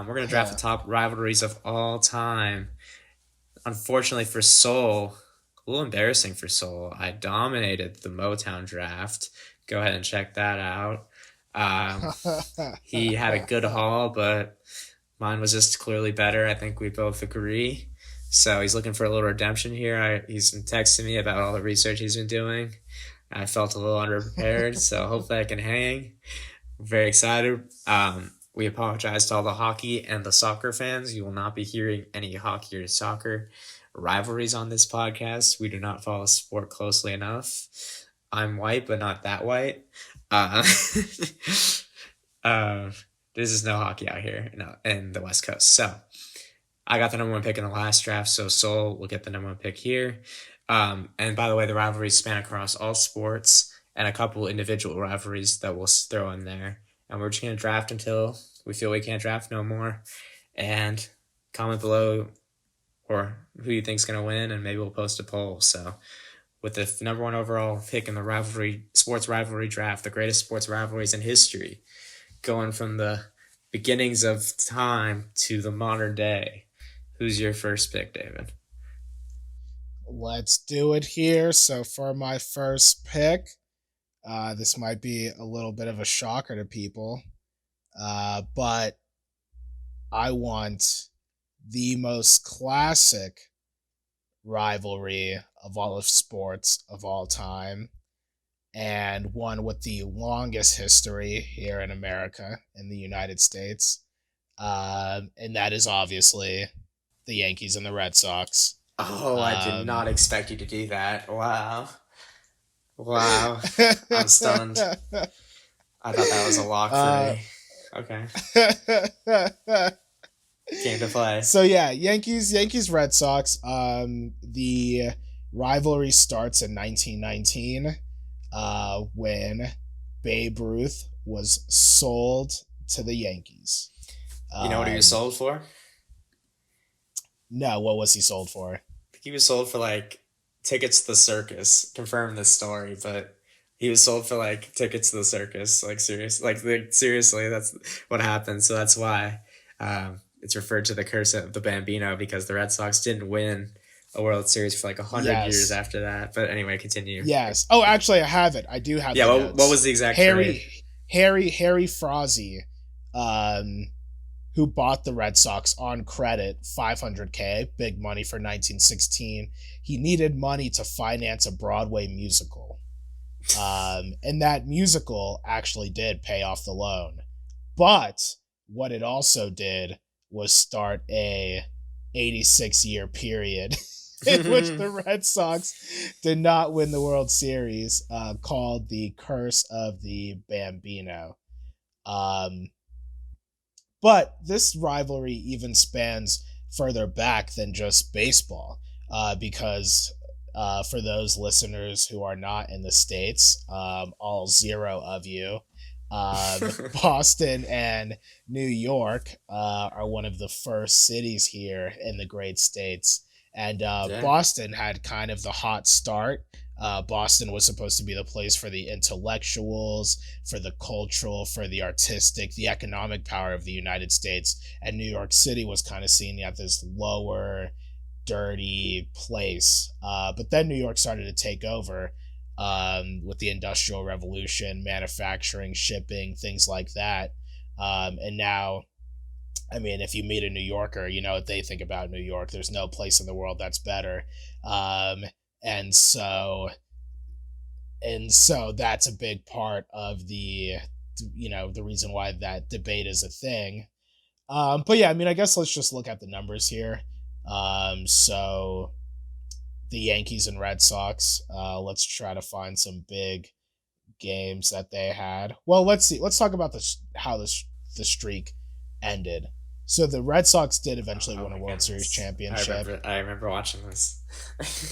We're going to draft the top rivalries of all time. Unfortunately for Soul, a little embarrassing for Soul, I dominated the Motown draft. Go ahead and check that out. He had a good haul, but mine was just clearly better. I think we both agree. So he's looking for a little redemption here. He's been texting me about all the research he's been doing. I felt a little underprepared, so hopefully I can hang. Very excited. We apologize to all the hockey and the soccer fans. You will not be hearing any hockey or soccer rivalries on this podcast. We do not follow sport closely enough. I'm white, but not that white. This is no hockey out here in the West Coast. So I got the number 1 pick in the last draft, so Soul will get the number 1 pick here. And by the way, the rivalries span across all sports and a couple individual rivalries that we'll throw in there. And we're just going to draft until we feel we can't draft no more. And comment below or who you think's going to win, and maybe we'll post a poll. So with the number 1 overall pick in the sports rivalry draft, the greatest sports rivalries in history, going from the beginnings of time to the modern day, who's your first pick, David? Let's do it here. So for my first pick, this might be a little bit of a shocker to people, but I want the most classic rivalry of all of sports of all time, and one with the longest history here in America, in the United States, and that is obviously the Yankees and the Red Sox. Oh, I did not expect you to do that. Wow. I'm stunned. I thought that was a lock for me. Okay. Came to play. So yeah, Yankees Red Sox. The rivalry starts in 1919, when Babe Ruth was sold to the Yankees. You know what he was sold for? No, what was he sold for? He was sold for tickets to the circus. Confirm this story, but he was sold for tickets to the circus. Seriously, that's what happened. So that's why it's referred to the curse of the Bambino, because the Red Sox didn't win a World Series for 100 years after that. But anyway, continue. Yes. Oh, actually, I have it. I do have. Yeah. What was the exact Harry Frazier, who bought the Red Sox on credit, $500K, big money for 1916. He needed money to finance a Broadway musical. And that musical actually did pay off the loan. But what it also did was start a 86-year period in which the Red Sox did not win the World Series, called the Curse of the Bambino. But this rivalry even spans further back than just baseball, because for those listeners who are not in the States, all 0 of you, Boston and New York are one of the first cities here in the great states. And Boston had kind of the hot start. Boston was supposed to be the place for the intellectuals, for the cultural, for the artistic, the economic power of the United States. And New York City was kind of seen at this lower, dirty place. But then New York started to take over with the Industrial Revolution, manufacturing, shipping, things like that. And now, I mean, if you meet a New Yorker, you know what they think about New York. There's no place in the world that's better. And so that's a big part of the reason why that debate is a thing. But yeah, I mean, I guess let's just look at the numbers here. So the Yankees and Red Sox, let's try to find some big games that they had. Well, let's see. Let's talk about how the streak ended. So the Red Sox did eventually win a World Series championship. I remember watching this.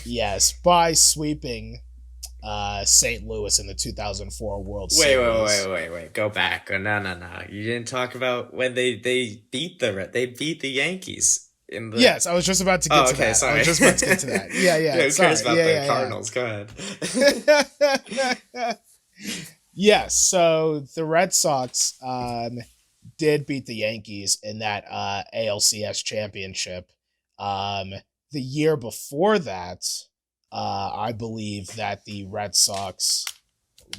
Yes, by sweeping St. Louis in the 2004 World Series. Wait. Go back. No. You didn't talk about when they beat the Yankees. Yes, I was just about to get to that. Sorry. I was just about to get to that. Yeah. Who cares about the Cardinals? Go ahead. Yes, so the Red Sox did beat the Yankees in that ALCS championship. Um, the year before that, I believe that the Red Sox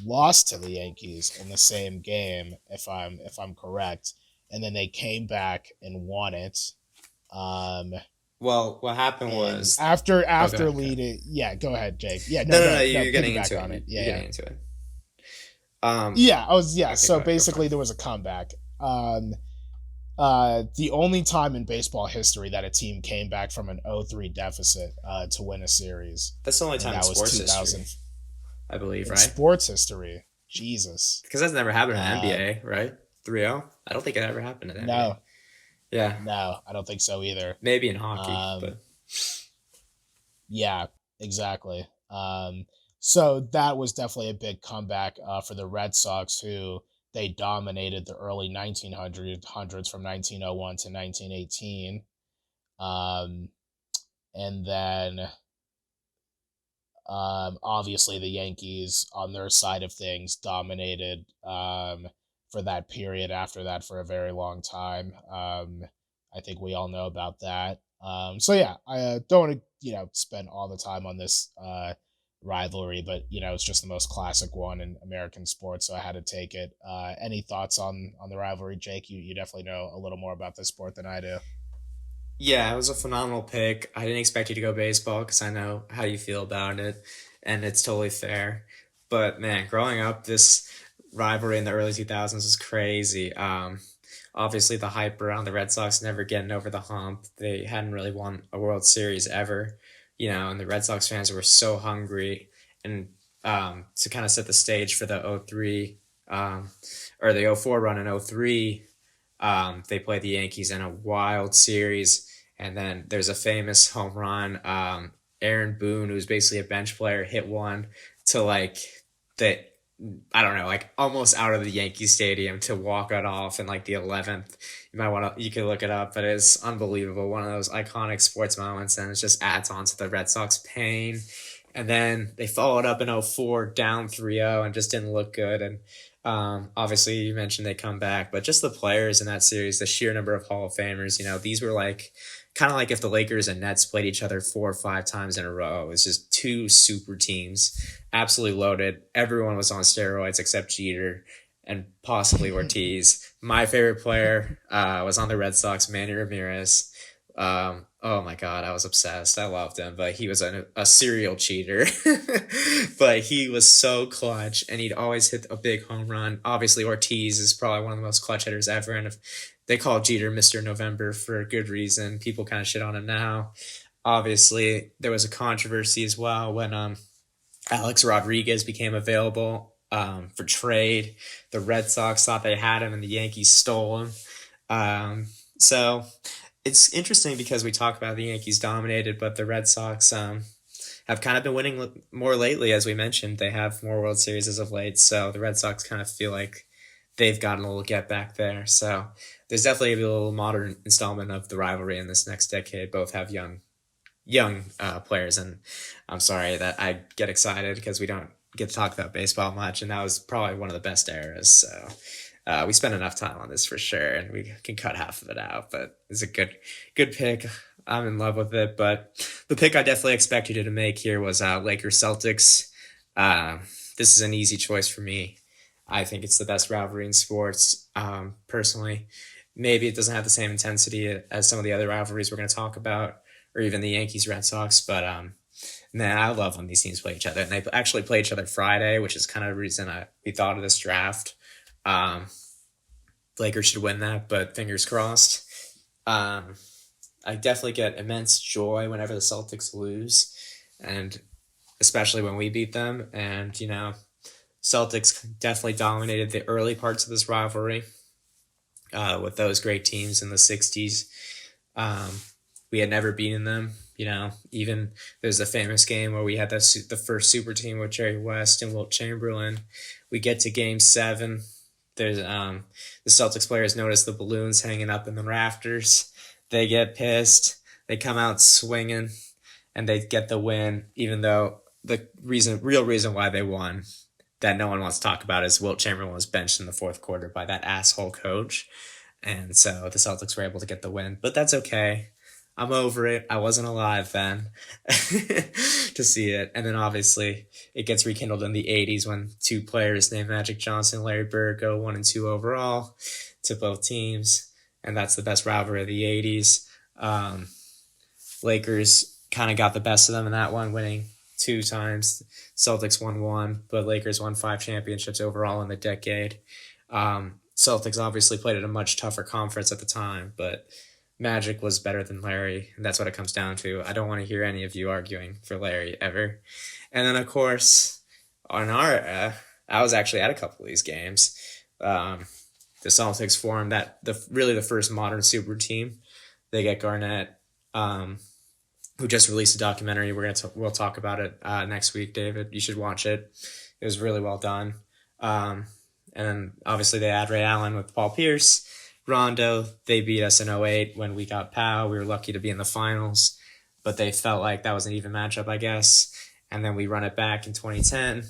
lost to the Yankees in the same game, if I'm correct, and then they came back and won it. Um, Well, what happened and was, after oh, go after ahead. Go ahead. leading, yeah, go ahead, Jake. Yeah, No, no, no, no. no, no, You're getting into piggyback it. on it. You're Yeah, getting into it. Um. yeah. Okay. So Go ahead. Go for basically, it. there was a comeback. The only time in baseball history that a team came back from an 0-3 deficit to win a series, That's the only and time in that was sports history, 2000 I believe, in right? sports history. Jesus. Because that's never happened in Um, NBA, right? 3-0. I don't think it ever happened in NBA. no, Yeah, no, I don't think so either. maybe in hockey, Um, but yeah, exactly. So that was definitely a big comeback for the Red Sox, who they dominated the early 1900s from 1901 to 1918. Um, and then obviously, the Yankees, on their side of things, dominated for that period after that for a very long time. I think we all know about that. So yeah, I don't want to spend all the time on this rivalry, but it's just the most classic one in American sports, so I had to take it. Any thoughts on the rivalry, Jake? You definitely know a little more about this sport than I do. yeah, it was a phenomenal pick. I didn't expect you to go baseball because I know how you feel about it, and it's totally fair. But man, growing up, this rivalry in the early 2000s was crazy. Obviously, the hype around the Red Sox never getting over the hump. They hadn't really won a World Series ever, and the Red Sox fans were so hungry. And to kind of set the stage for the '03 or the '04 run in '03, they played the Yankees in a wild series. And then there's a famous home run. Aaron Boone, who's basically a bench player, hit one to like the I don't know, like almost out of the Yankee Stadium to walk it off in like the 11th. You could look it up, but it's unbelievable. One of those iconic sports moments, and it just adds on to the Red Sox pain. And then they followed up in '04 down 3-0 and just didn't look good. And obviously, you mentioned they come back, but just the players in that series, the sheer number of Hall of Famers, these were like kind of like if the Lakers and Nets played each other 4 or 5 times in a row. It was just two super teams, absolutely loaded. Everyone was on steroids except Jeter and possibly Ortiz. My favorite player was on the Red Sox, Manny Ramirez. Oh my God, I was obsessed. I loved him, but he was a serial cheater. But he was so clutch, and he'd always hit a big home run. Obviously, Ortiz is probably one of the most clutch hitters ever, and if they call Jeter Mr. November for a good reason. People kind of shit on him now. Obviously, there was a controversy as well when Alex Rodriguez became available for trade. The Red Sox thought they had him, and the Yankees stole him. So it's interesting because we talk about the Yankees dominated, but the Red Sox have kind of been winning more lately, as we mentioned. They have more World Series as of late, so the Red Sox kind of feel like they've gotten a little get back there. So there's definitely a little modern installment of the rivalry in this next decade. Both have young players, and I'm sorry that I get excited because we don't get to talk about baseball much, and that was probably one of the best eras. So we spent enough time on this for sure, and we can cut half of it out. But it's a good pick. I'm in love with it. But the pick I definitely expected you to make here was Lakers Celtics. This is an easy choice for me. I think it's the best rivalry in sports, personally. Maybe it doesn't have the same intensity as some of the other rivalries we're going to talk about, or even the Yankees Red Sox. But man, I love when these teams play each other, and they actually play each other Friday, which is kind of the reason we thought of this draft. Lakers should win that, but fingers crossed. I definitely get immense joy whenever the Celtics lose, and especially when we beat them. And Celtics definitely dominated the early parts of this rivalry with those great teams in the '60s. We had never beaten them. Even there's a famous game where we had the first super team with Jerry West and Wilt Chamberlain. We get to Game 7. There's the Celtics players notice the balloons hanging up in the rafters. They get pissed. They come out swinging, and they get the win. Even though the real reason why they won, that no one wants to talk about, is Wilt Chamberlain was benched in the fourth quarter by that asshole coach. and so the Celtics were able to get the win. But that's okay. I'm over it. I wasn't alive then to see it. And then obviously it gets rekindled in the 80s when two players named Magic Johnson and Larry Bird go 1-2 overall to both teams. And that's the best rivalry of the 80s. Lakers kind of got the best of them in that one, winning 2 times. Celtics won 1, but Lakers won 5 championships overall in the decade. Celtics obviously played at a much tougher conference at the time, but Magic was better than Larry, and that's what it comes down to. I don't want to hear any of you arguing for Larry ever. And then, of course, on our I was actually at a couple of these games. The Celtics formed really the first modern super team. They get Garnett, who just released a documentary. We'll talk about it next week, David. You should watch it. It was really well done. And then obviously they add Ray Allen with Paul Pierce. Rondo, they beat us in 2008 when we got Powell. We were lucky to be in the finals, but they felt like that was an even matchup, I guess. And then we run it back in 2010.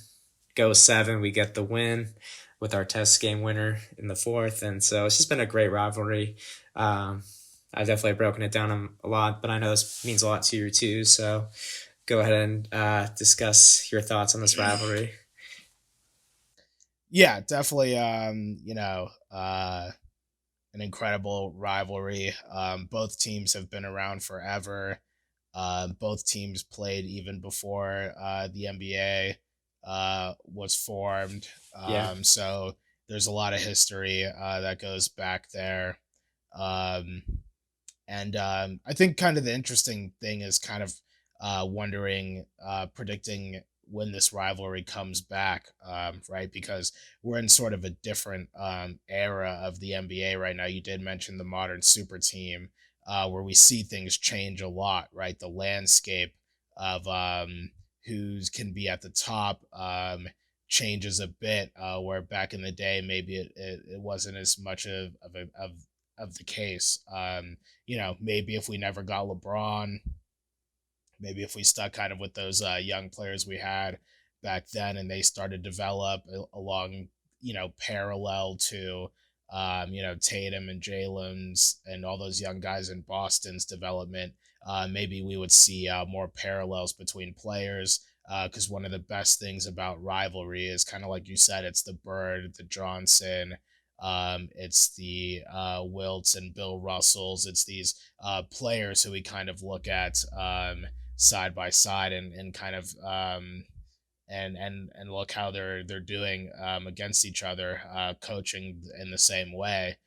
Go 7, we get the win with our test game winner in the 4th. And so it's just been a great rivalry. I've definitely broken it down a lot, but I know this means a lot to you too. So go ahead and discuss your thoughts on this rivalry. Yeah, definitely. An incredible rivalry. Both teams have been around forever. Both teams played even before the NBA was formed. Yeah. So there's a lot of history that goes back there. Um, and I think kind of the interesting thing is kind of predicting when this rivalry comes back, right? Because we're in sort of a different era of the NBA right now. You did mention the modern super team, where we see things change a lot, right? The landscape of who can be at the top changes a bit, where back in the day, maybe it wasn't as much of the case. Maybe if we never got LeBron, maybe if we stuck kind of with those young players we had back then and they started to develop along, parallel to, Tatum and Jalen's and all those young guys in Boston's development, maybe we would see more parallels between players. Because one of the best things about rivalry is kind of like you said, it's the Bird, the Johnson, it's the Wilts and Bill Russells. It's these players who we kind of look at side by side and kind of and look how they're doing against each other, coaching in the same way.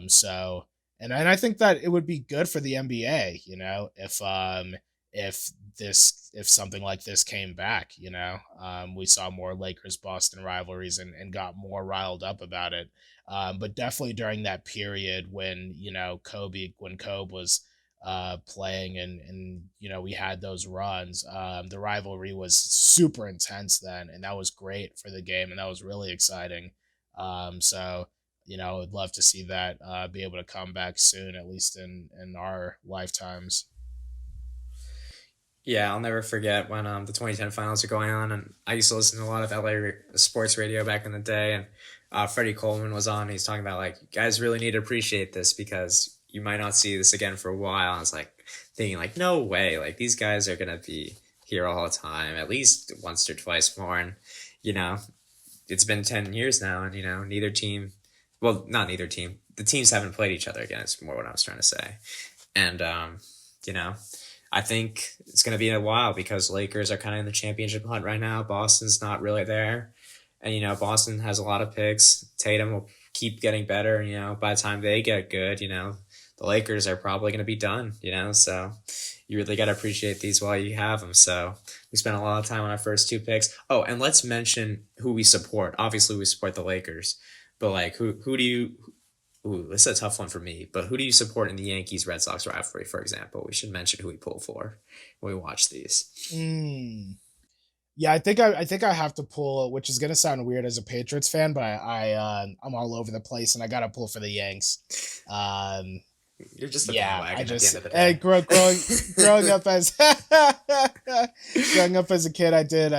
So and I think that it would be good for the NBA, if if something like this came back, we saw more Lakers Boston rivalries and got more riled up about it. But definitely during that period when when Kobe was playing and we had those runs, the rivalry was super intense then, and that was great for the game, and that was really exciting. So I'd love to see that be able to come back soon, at least in our lifetimes. Yeah, I'll never forget when the 2010 finals are going on, and I used to listen to a lot of LA sports radio back in the day, and Freddie Coleman was on. He's talking about like, you guys really need to appreciate this because you might not see this again for a while. I was like thinking like, no way, like these guys are gonna be here all the time, at least once or twice more, and you know, it's been 10 years now, and neither team, well, not neither team, the teams haven't played each other again. It's more what I was trying to say, and you know. I think it's going to be a while because Lakers are kind of in the championship hunt right now. Boston's not really there. And, Boston has a lot of picks. Tatum will keep getting better. By the time they get good, the Lakers are probably going to be done, So you really got to appreciate these while you have them. So we spent a lot of time on our first 2 picks. Oh, and let's mention who we support. Obviously, we support the Lakers. But, like, who do you Ooh, this is a tough one for me, but who do you support in the Yankees Red Sox rivalry, for example? We should mention who we pull for when we watch these. Yeah, I think I have to pull, which is gonna sound weird as a Patriots fan, but I'm all over the place, and I gotta pull for the Yanks. You're just a Yeah, bandwagon at the end of the hey, day. growing up as growing up as a kid, I did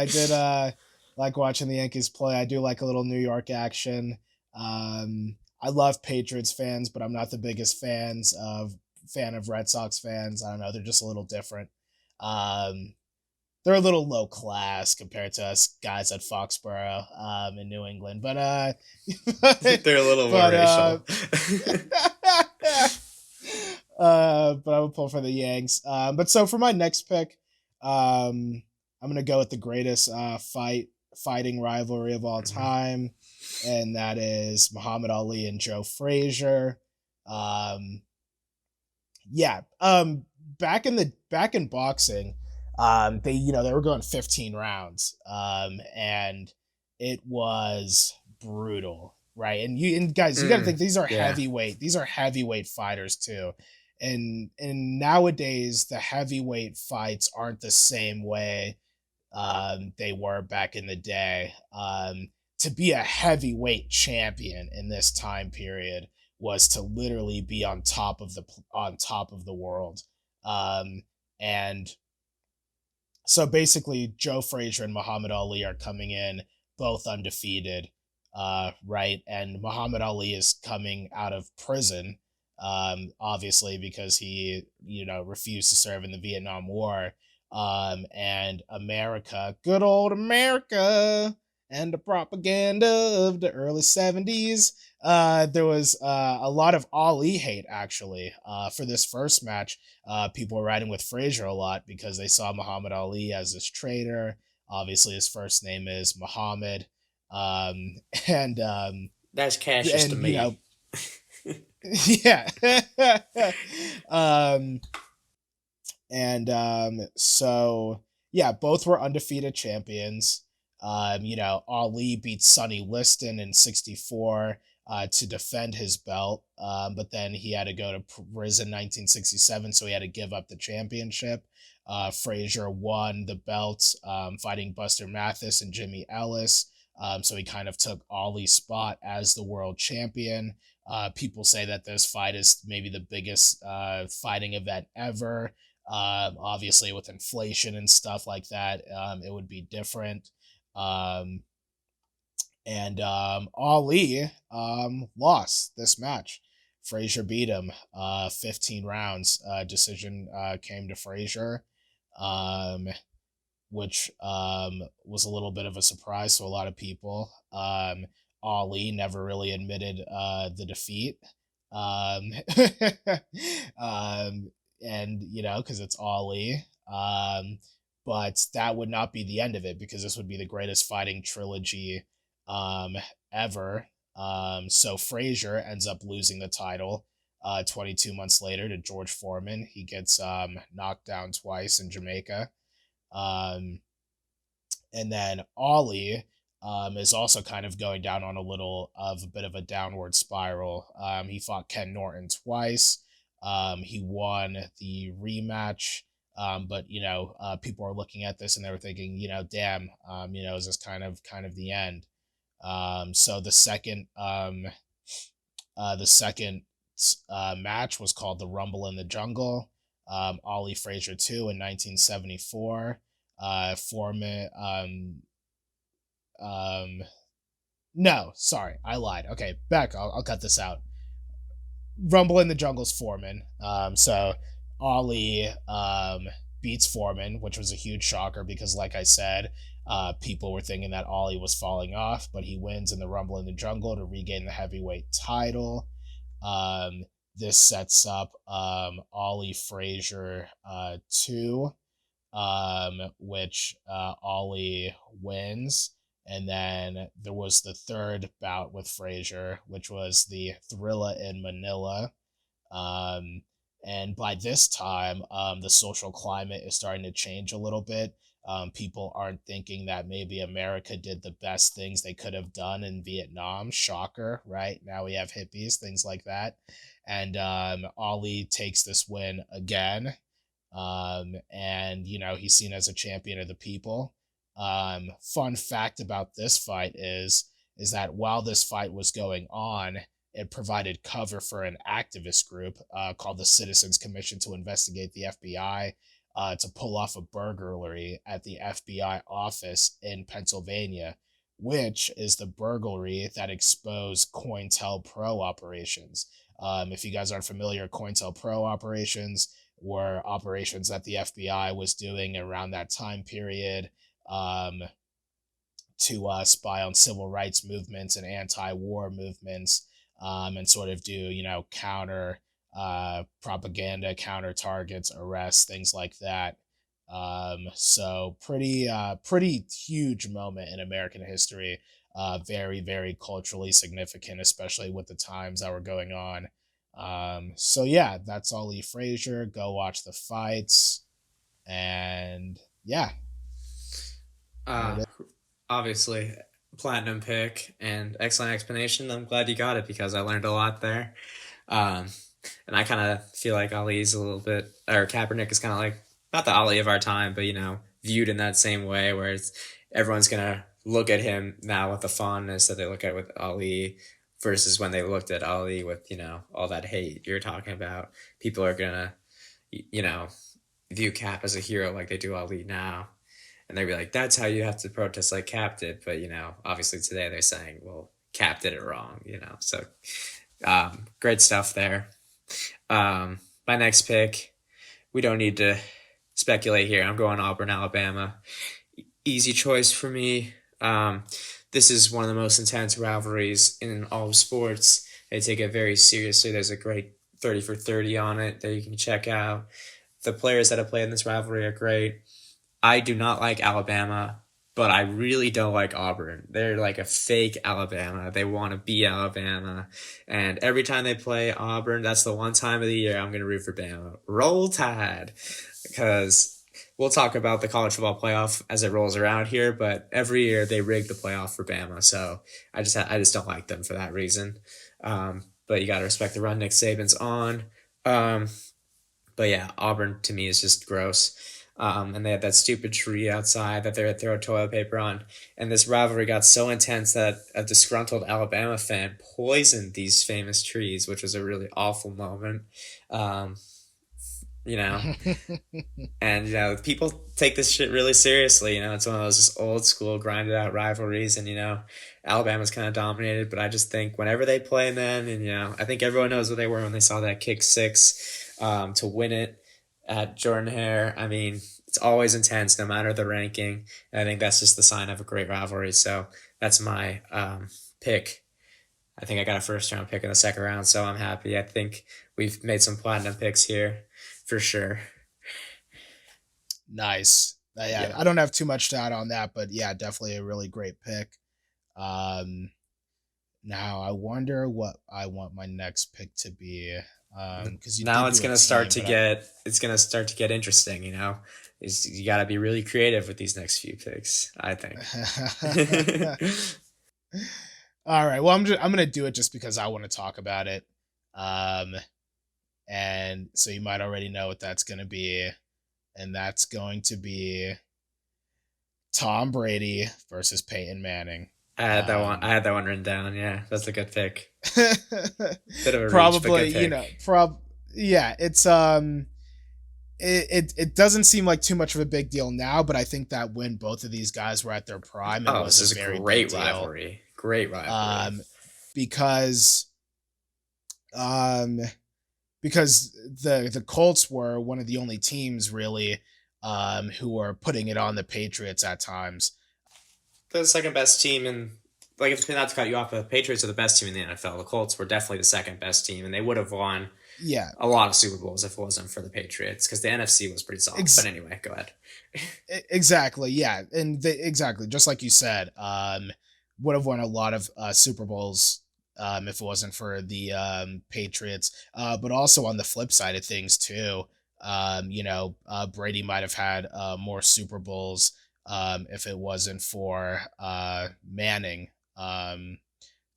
like watching the Yankees play. I do like a little New York action. I love Patriots fans, but I'm not the biggest fan of Red Sox fans. I don't know, they're just a little different. Um, they're a little low class compared to us guys at Foxborough in New England, but They're a little more but racial. but I would pull for the Yanks. But so for my next pick, I'm gonna go with the greatest fighting rivalry of all time, and that is Muhammad Ali and Joe Frazier. Um, yeah. Back in boxing, they were going 15 rounds, and it was brutal, right? And guys, you got to think Yeah. these are heavyweight fighters too, and nowadays the heavyweight fights aren't the same way they were back in the day. To be a heavyweight champion in this time period was to literally be on top of the world. And so basically, Joe Frazier and Muhammad Ali are coming in both undefeated, right? And Muhammad Ali is coming out of prison, obviously because he, refused to serve in the Vietnam War. And America, good old America, and the propaganda of the early 70s. There was a lot of Ali hate actually for this first match. People were riding with Frazier a lot because they saw Muhammad Ali as this traitor. Obviously, his first name is Muhammad, um, and um, That's Cassius to and me. yeah, um, so yeah, both were undefeated champions. Ali beat Sonny Liston in '64 to defend his belt, but then he had to go to prison 1967, so he had to give up the championship. Frazier won the belt, fighting Buster Mathis and Jimmy Ellis. So he kind of took Ali's spot as the world champion. People say that this fight is maybe the biggest fighting event ever. Obviously, with inflation and stuff like that, it would be different. Um, and Ali lost this match. Frazier beat him 15 rounds. Decision came to Frazier, um, which was a little bit of a surprise to a lot of people. Ali never really admitted the defeat. Um, and because it's Ali. But that would not be the end of it because this would be the greatest fighting trilogy um, ever. So Frazier ends up losing the title 22 months later to George Foreman. He gets knocked down twice in Jamaica. Um, and then Ali is also kind of going down on a bit of a downward spiral. He fought Ken Norton twice. He won the rematch. But people are looking at this and they were thinking, damn, is this kind of the end? So the second match was called the Rumble in the Jungle. Ali Frazier 2 in 1974. Foreman. No, sorry, I lied. Okay, back. I'll cut this out. Rumble in the Jungle's Foreman. So Ali beats Foreman, which was a huge shocker because, like I said, people were thinking that Ali was falling off, but he wins in the Rumble in the Jungle to regain the heavyweight title. This sets up Ali Frazier 2, which Ali wins. And then there was the third bout with Frazier, which was the Thrilla in Manila. Um, and by this time, the social climate is starting to change a little bit. People aren't thinking that maybe America did the best things they could have done in Vietnam. Shocker, right? Now we have hippies, things like that. And Ali takes this win again. And he's seen as a champion of the people. Fun fact about this fight is that while this fight was going on, it provided cover for an activist group called the Citizens Commission to investigate the FBI to pull off a burglary at the FBI office in Pennsylvania, which is the burglary that exposed COINTELPRO operations. If you guys aren't familiar, COINTELPRO operations were operations that the FBI was doing around that time period, to spy on civil rights movements and anti-war movements, and sort of do, counter propaganda, counter targets, arrests, things like that. So pretty huge moment in American history. Very, very culturally significant, especially with the times that were going on. So yeah, that's Ali Frazier. Go watch the fights, and yeah, there Uh, it is. Obviously, platinum pick and excellent explanation. I'm glad you got it because I learned a lot there. Um, and I kind of feel like Ali's a little bit, or Kaepernick is kind of like not the Ali of our time, but viewed in that same way, where everyone's gonna look at him now with the fondness that they look at with Ali, versus when they looked at Ali with all that hate you're talking about. People are gonna you know view Cap as a hero like they do Ali now, and they'd be like, "That's how you have to protest like Cap did." But obviously today they're saying, "Well, Cap did it wrong." So great stuff there. My next pick, we don't need to speculate here. I'm going Auburn, Alabama. Easy choice for me. This is one of the most intense rivalries in all of sports. They take it very seriously. There's a great 30 for 30 on it that you can check out. The players that have played in this rivalry are great. I do not like Alabama, but I really don't like Auburn. They're like a fake Alabama. They want to be Alabama. And every time they play Auburn, that's the one time of the year I'm going to root for Bama. Roll Tide. Because we'll talk about the college football playoff as it rolls around here, but every year they rig the playoff for Bama. So I just don't like them for that reason. But you got to respect the run Nick Saban's on. Um, but yeah, Auburn to me is just gross. And they had that stupid tree outside that they would throw toilet paper on. And this rivalry got so intense that a disgruntled Alabama fan poisoned these famous trees, which was a really awful moment. Um, you know, and people take this shit really seriously. It's one of those just old school grinded out rivalries, and Alabama's kind of dominated. But I just think whenever they play, man, and I think everyone knows what they were when they saw that kick six to win it at Jordan Hare. I mean, it's always intense, no matter the ranking. And I think that's just the sign of a great rivalry. So that's my pick. I think I got a first round pick in the second round, so I'm happy. I think we've made some platinum picks here for sure. Nice. Yeah, Yeah. I don't have too much to add on that, but yeah, definitely a really great pick. Um, Now I wonder what I want my next pick to be. Because you Now did it's do a gonna start team, to but I, get it's gonna start to get interesting. You got to be really creative with these next few picks, I think. all right. Well, I'm gonna do it just because I want to talk about it. Um, and so you might already know what that's gonna be, and that's going to be Tom Brady versus Peyton Manning. I had that one. I Um, had that one written down. Yeah, that's a good pick. Bit of a reach, but probably, good pick. yeah, it doesn't seem like too much of a big deal now, but I think that when both of these guys were at their prime, it Oh, was this a is a very big great deal. rivalry. Great rivalry. Um, because um, because the Colts were one of the only teams really who were putting it on the Patriots at times. The second best team in, like, if not to cut you off, the Patriots are the best team in the NFL. The Colts were definitely the second best team, and they would have won Yeah, a lot of Super Bowls if it wasn't for the Patriots because the NFC was pretty soft. But ex- anyway, go ahead. exactly. Yeah, and exactly just like you said, would have won a lot of Super Bowls if it wasn't for the Patriots. But also on the flip side of things too, Brady might have had more Super Bowls if it wasn't for Manning.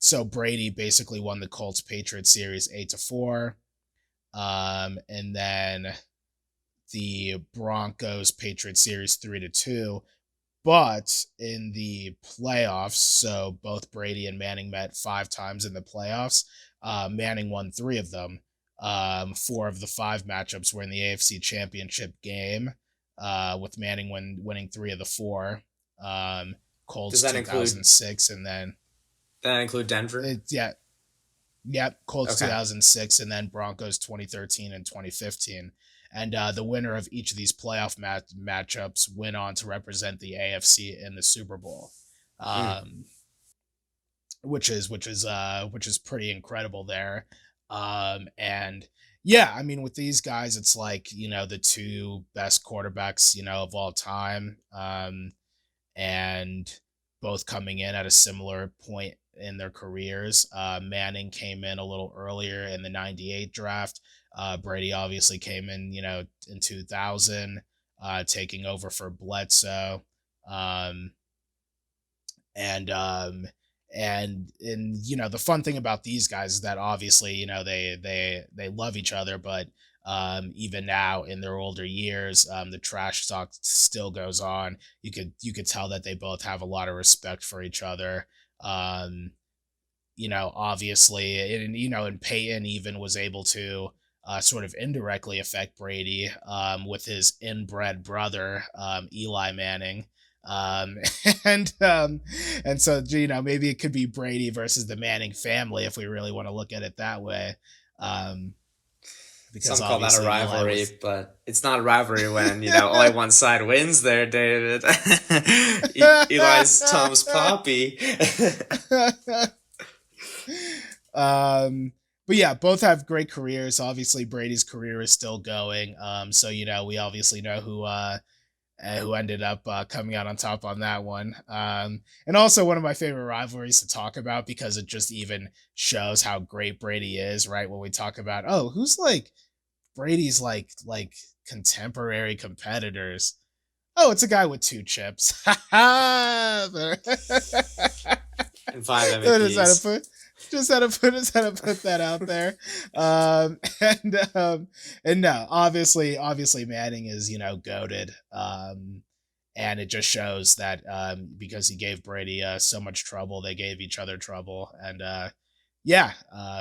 So Brady basically won the Colts Patriots series 8-4, and then the Broncos Patriots series 3-2. But in the playoffs, so both Brady and Manning met 5 times in the playoffs. Manning won 3 of them. 4 of the 5 matchups were in the AFC Championship game, with Manning winning 3 of the 4. Does Colts that include 2006, and then Denver? yeah, yep, Colts Okay. 2006, and then Broncos 2013 and 2015. And the winner of each of these playoff matchups went on to represent the AFC in the Super Bowl, Mm. um, which is pretty incredible there. And yeah, I mean, with these guys, it's like, the two best quarterbacks, of all time. And both coming in at a similar point in their careers. Manning came in a little earlier in the 98 draft. Brady obviously came in, in 2000, taking over for Bledsoe. Um, and the fun thing about these guys is that obviously, they love each other, but even now in their older years, the trash talk still goes on. You could tell that they both have a lot of respect for each other. um Obviously, and Peyton even was able to sort of indirectly affect Brady with his inbred brother, Eli Manning. Um, and and so, maybe it could be Brady versus the Manning family if we really want to look at it that way. Um, because Some call that a obviously Eli was. rivalry, but it's not a rivalry when, only one side wins there, David. Eli's Tom's Poppy. But yeah, both have great careers. Obviously, Brady's career is still going. So we obviously know who ended up coming out on top on that one. And also one of my favorite rivalries to talk about because it just even shows how great Brady is, right? When we talk about, oh, who's like Brady's like contemporary competitors. Oh, it's a guy with 2 chips. And 5 Just had to MVPs. put that out there. And no, obviously Manning is, goated. And it just shows that because he gave Brady so much trouble, they gave each other trouble. And yeah,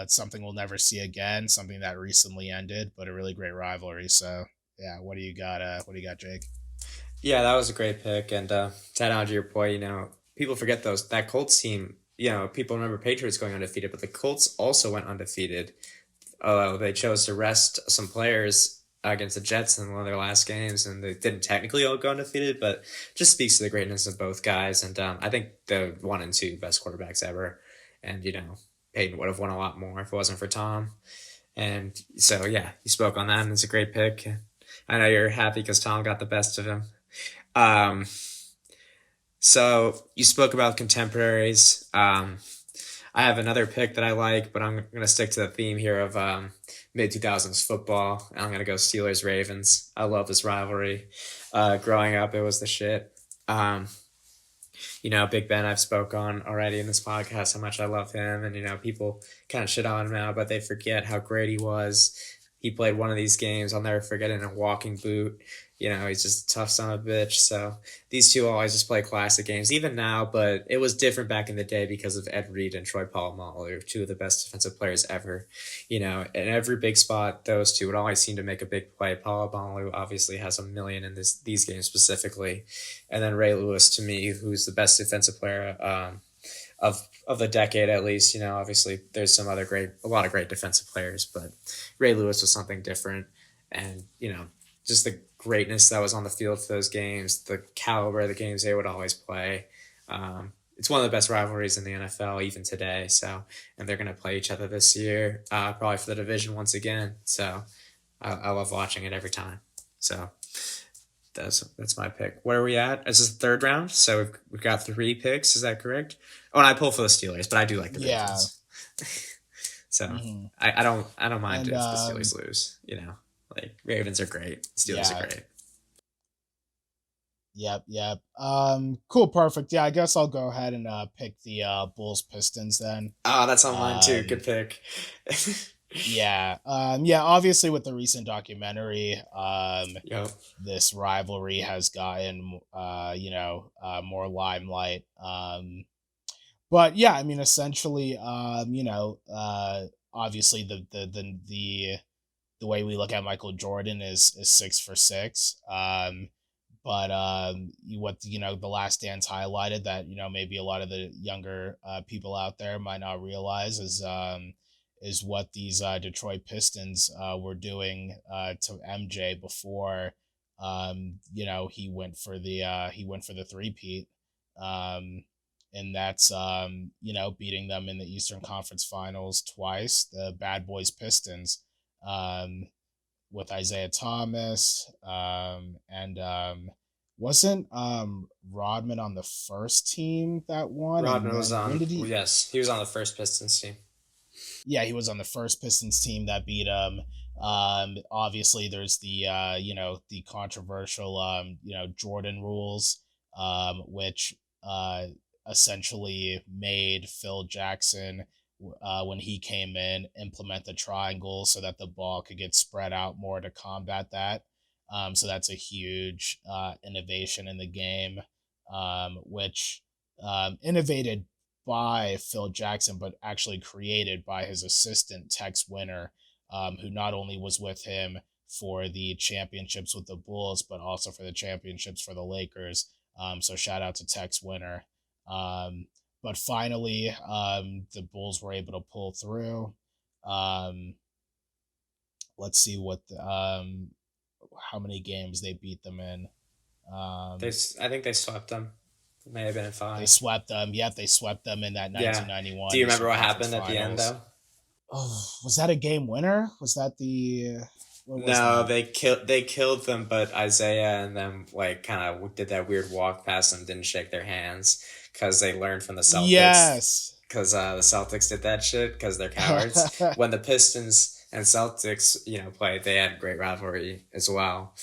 it's something we'll never see again. Something that recently ended, but a really great rivalry. So yeah, what do you got? What do you got, Jake? Yeah, that was a great pick. And to add on to your point, people forget that Colts team. People remember Patriots going undefeated, but the Colts also went undefeated. Although they chose to rest some players against the Jets in one of their last games, and they didn't technically all go undefeated, but just speaks to the greatness of both guys. And I think the 1 and 2 best quarterbacks ever. And Peyton would have won a lot more if it wasn't for Tom. And so yeah, you spoke on that, and it's a great pick. I know you're happy because Tom got the best of him. Um, so you spoke about contemporaries. I have another pick that I like, but I'm going to stick to the theme here of mid 2000s football. I'm going to go Steelers Ravens. I love this rivalry. Growing up, it was the shit. Big Ben, I've spoke on already in this podcast how much I love him, and people kind of shit on him now, but they forget how great he was. He played one of these games I'll never forget in a walking boot. He's just a tough son of a bitch. So these two always just play classic games, even now, but it was different back in the day because of Ed Reed and Troy Polamalu, two of the best defensive players ever. In every big spot, those two would always seem to make a big play. Polamalu obviously has a million in these games specifically. And then Ray Lewis, to me, who's the best defensive player of the decade at least. Obviously there's a lot of great defensive players, but Ray Lewis was something different. And just the greatness that was on the field for those games, the caliber of the games they would always play. It's one of the best rivalries in the NFL even today. So, and they're going to play each other this year, probably for the division once again. So I love watching it every time. So that's my pick. Where are we at? This is the third round, so we've got 3 picks. Is that correct? Oh, and I pull for the Steelers, but I do like the Yeah. Ravens. So Mm-hmm. I don't mind And if the Steelers lose. Like Ravens are great, Steelers yeah. are great. Yep. Cool, perfect. Yeah, I guess I'll go ahead and pick the Bulls Pistons then. Oh, that's on mine too. Um, Good pick. yeah. Obviously, with the recent documentary, Yep. this rivalry has gotten more limelight. But yeah, I mean, essentially, obviously the way we look at Michael Jordan is 6 for 6. but what the Last Dance highlighted that maybe a lot of the younger people out there might not realize is what these Detroit Pistons were doing to MJ before he went for the three-peat, and that's beating them in the Eastern Conference Finals twice, the Bad Boys Pistons, with Isaiah Thomas, and wasn't Rodman on the first team that won? And Rodman was then when on. did he? Yes, he was on the first Pistons team. Yeah, he was on the first Pistons team that beat him. Obviously, there's the the controversial Jordan rules, which essentially made Phil Jackson, when he came in, implement the triangle so that the ball could get spread out more to combat that. So that's a huge innovation in the game, which innovated by Phil Jackson, but actually created by his assistant Tex Winter, who not only was with him for the championships with the Bulls, but also for the championships for the Lakers. So shout out to Tex Winter. But finally, the Bulls were able to pull through. Let's see how many games they beat them in. I think they swept them. It may have been in They 5. swept them. Yep, they swept them in that Yeah. 1991 Do you remember Eastern what Conference happened at the end Finals. though? Oh, was that a game winner? Was that the? What was No, that? they killed them, but Isaiah and them like kind of did that weird walk past them, didn't shake their hands because they learned from the Celtics. Yes. Because the Celtics did that shit because they're cowards. When the Pistons and Celtics, played, they had a great rivalry as well.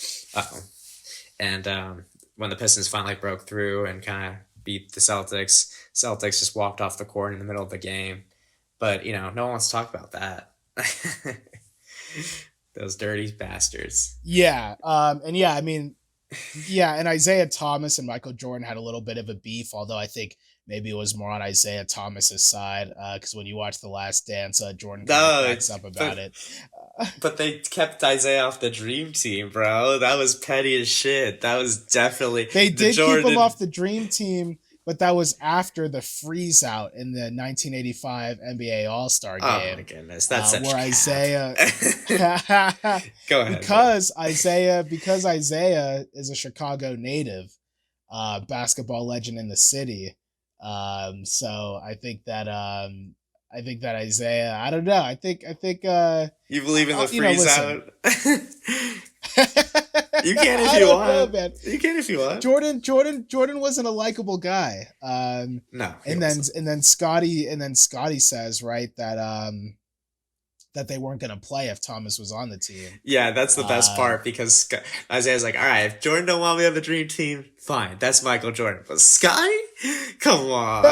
And when the Pistons finally broke through and kind of beat the Celtics just walked off the court in the middle of the game. But no one wants to talk about that. Those dirty bastards. Yeah. And yeah, I mean, yeah, and Isaiah Thomas and Michael Jordan had a little bit of a beef, although I think maybe it was more on Isaiah Thomas's side, because when you watch The Last Dance, Jordan cracks up about it. But they kept Isaiah off the dream team, bro. That was petty as shit. That was definitely... They did keep him off the dream team, but that was after the freeze out in the 1985 NBA All-Star game. Oh my goodness, that's such where cap. Isaiah... Go ahead. Because Isaiah is a Chicago native, basketball legend in the city. So I think that Isaiah, I don't know. I think you believe in the freeze out? You can if you want. Know, you can if you want. Jordan wasn't a likable guy. No. And then Scotty says, right, that they weren't going to play if Thomas was on the team. Yeah, that's the best part, because Isaiah's like, all right, if Jordan don't want me on the dream team, fine, that's Michael Jordan. But Sky? Come on.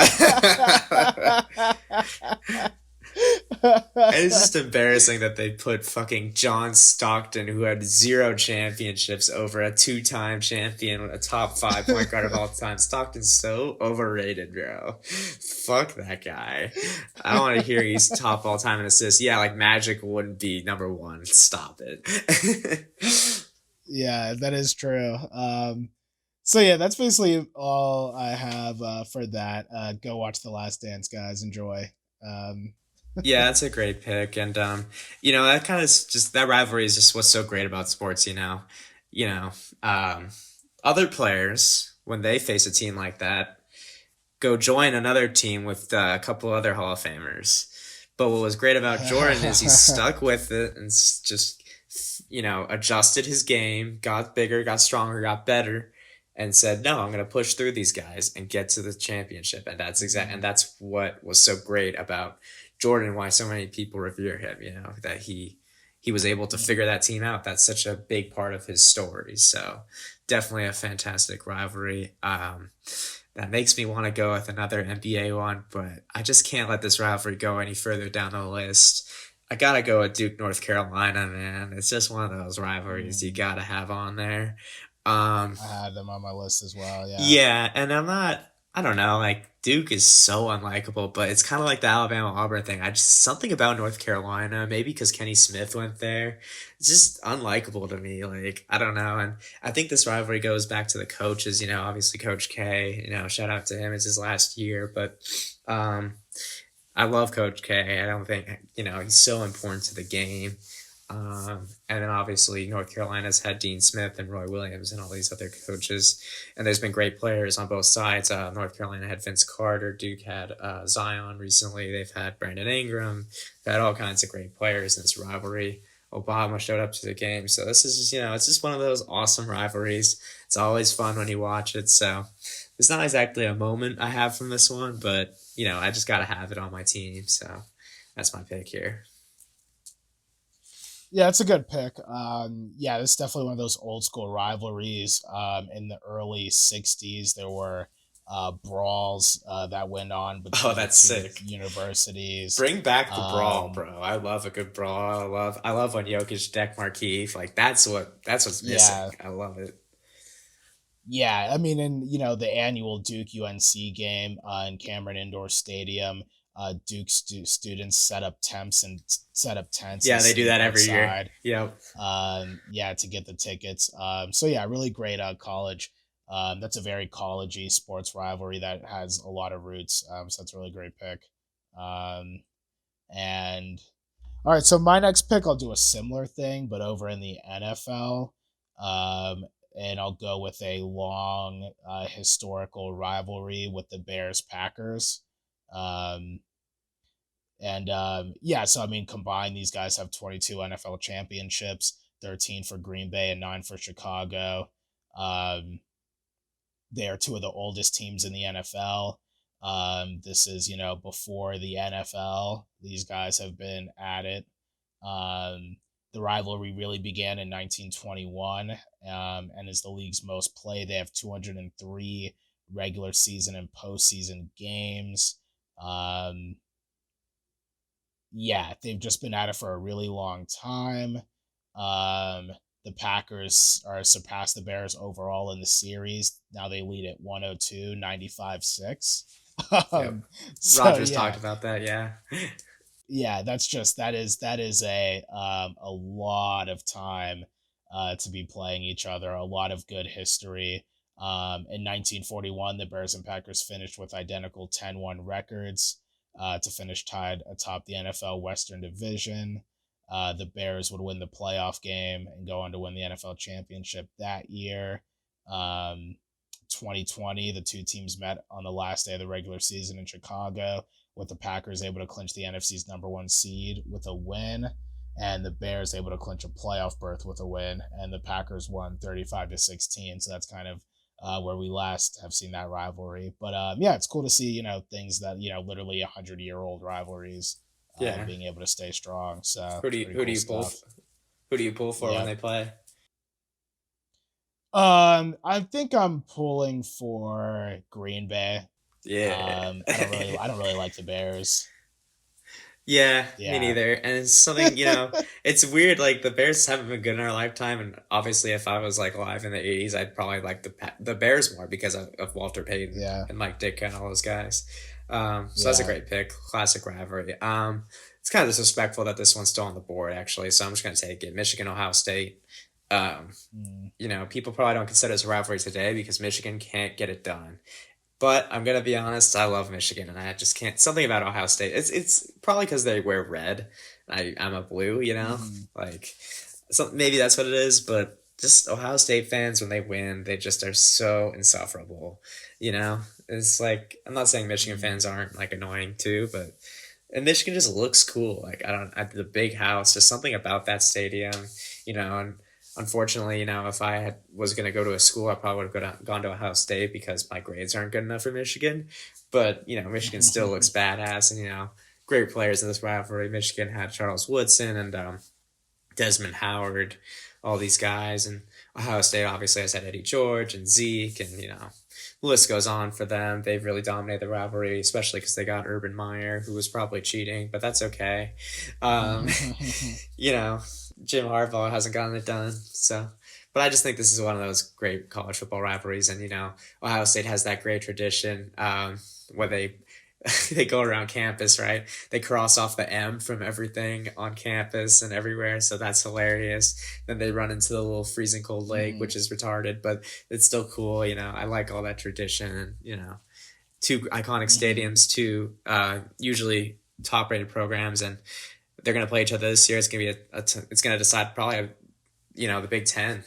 And it's just embarrassing that they put fucking John Stockton, who had 0 championships, over a 2-time champion, a top 5 point guard of all time. Stockton's so overrated, bro. Fuck that guy. I don't want to hear he's top all time in assists. Yeah, like Magic wouldn't be number 1. Stop it. Yeah, that is true. So yeah, that's basically all I have for that. Go watch The Last Dance, guys. Enjoy. Yeah, that's a great pick, and that kind of just, that rivalry is just what's so great about sports. Other players, when they face a team like that, go join another team with a couple other Hall of Famers. But what was great about Jordan is he stuck with it and just adjusted his game, got bigger, got stronger, got better, and said, no, I'm going to push through these guys and get to the championship. And that's what was so great about Jordan, why so many people revere him, that he was able to figure that team out. That's such a big part of his story. So definitely a fantastic rivalry. That makes me want to go with another NBA one, but I just can't let this rivalry go any further down the list. I got to go with Duke, North Carolina, man. It's just one of those rivalries you got to have on there. I had them on my list as well, yeah. Yeah, and I'm not I don't know, like Duke is so unlikable, but it's kind of like the Alabama Auburn thing. I just something about North Carolina, maybe because Kenny Smith went there, it's just unlikable to me. Like I don't know, and I think this rivalry goes back to the coaches. Obviously Coach K. Shout out to him. It's his last year, but um, I love Coach K. I don't think he's so important to the game. And then obviously North Carolina's had Dean Smith and Roy Williams and all these other coaches, and there's been great players on both sides. North Carolina had Vince Carter, Duke had Zion recently. They've had Brandon Ingram, they've had all kinds of great players in this rivalry. Obama showed up to the game, so this is just it's just one of those awesome rivalries. It's always fun when you watch it. So it's not exactly a moment I have from this one, but I just gotta have it on my team. So that's my pick here. Yeah, it's a good pick. Yeah, it's definitely one of those old school rivalries. In the early '60s, there were brawls that went on Oh, between the that's two sick. universities. Bring back the brawl, Um, bro. I love a good brawl. I love when Jokic deck Markeith. Like that's what's missing. yeah, I love it. yeah. I mean, in the annual Duke UNC game in Cameron Indoor Stadium, Duke students set up tents and Yeah, they do sleep that every year. outside. Yep. Yeah, to get the tickets. So yeah, really great college. That's a very collegey sports rivalry that has a lot of roots. So that's a really great pick. Um, and all right, so my next pick, I'll do a similar thing, but over in the NFL. And I'll go with a long historical rivalry with the Bears Packers. Um, and yeah, so I mean, combined, these guys have 22 NFL championships, 13 for Green Bay and 9 for Chicago. Um, they are two of the oldest teams in the NFL. This is, before the NFL. These guys have been at it. The rivalry really began in 1921 and is the league's most played. They have 203 regular season and postseason games. Um, yeah, they've just been at it for a really long time. The Packers are surpassed the Bears overall in the series. Now they lead at 102, 95-6. Yep. um, so Rogers yeah, talked about that. Yeah. yeah, that is a lot of time to be playing each other. A lot of good history. In 1941, the Bears and Packers finished with identical 10-1 records to finish tied atop the NFL Western Division. The Bears would win the playoff game and go on to win the NFL championship that year. Um, 2020, the two teams met on the last day of the regular season in Chicago, with the Packers able to clinch the NFC's number one seed with a win, and the Bears able to clinch a playoff berth with a win, and the Packers won 35-16. So that's kind of where we last have seen that rivalry. But yeah, it's cool to see things that literally 100-year-old rivalries Yeah. being able to stay strong. So Who do it's you pretty who do cool you pull? stuff. Who do you pull for when Yeah. they play? I think I'm pulling for Green Bay. Yeah. I don't really like the Bears. Yeah, me Yeah. neither. And it's something, it's weird. Like the Bears haven't been good in our lifetime, and obviously, if I was like alive in the '80s, I'd probably like the Bears more because of Walter Payton Yeah. and Mike Ditka and all those guys. So that's a Yeah. great pick, classic rivalry. It's kind of disrespectful that this one's still on the board, actually. So I'm just gonna take it. Michigan, Ohio State. Um, Mm. People probably don't consider this a rivalry today because Michigan can't get it done. But I'm gonna be honest, I love Michigan, and I just can't. Something about Ohio State. It's probably because they wear red. I'm a blue, Mhm. like maybe that's what it is. But just Ohio State fans, when they win, they just are so insufferable. It's like I'm not saying Michigan Mhm. fans aren't like annoying too, but and Michigan just looks cool. Like I don't, at the big house, just something about that stadium, and unfortunately, if I was going to go to a school, I probably would have gone to Ohio State because my grades aren't good enough for Michigan. But, Michigan still looks badass and, great players in this rivalry. Michigan had Charles Woodson and Desmond Howard, all these guys. And Ohio State obviously has had Eddie George and Zeke and, the list goes on for them. They've really dominated the rivalry, especially because they got Urban Meyer, who was probably cheating, but that's okay. Um, you know, Jim Harbaugh hasn't gotten it done. So, But I just think this is one of those great college football rivalries, and Ohio State has that great tradition where they they go around campus, right? They cross off the M from everything on campus and everywhere, so that's hilarious. Then they run into the little freezing cold lake, Mm-hmm. which is retarded, but it's still cool. I like all that tradition. Two iconic Mm-hmm. stadiums, two usually top rated programs, and they're gonna play each other this year. It's gonna be it's gonna decide probably the Big Ten.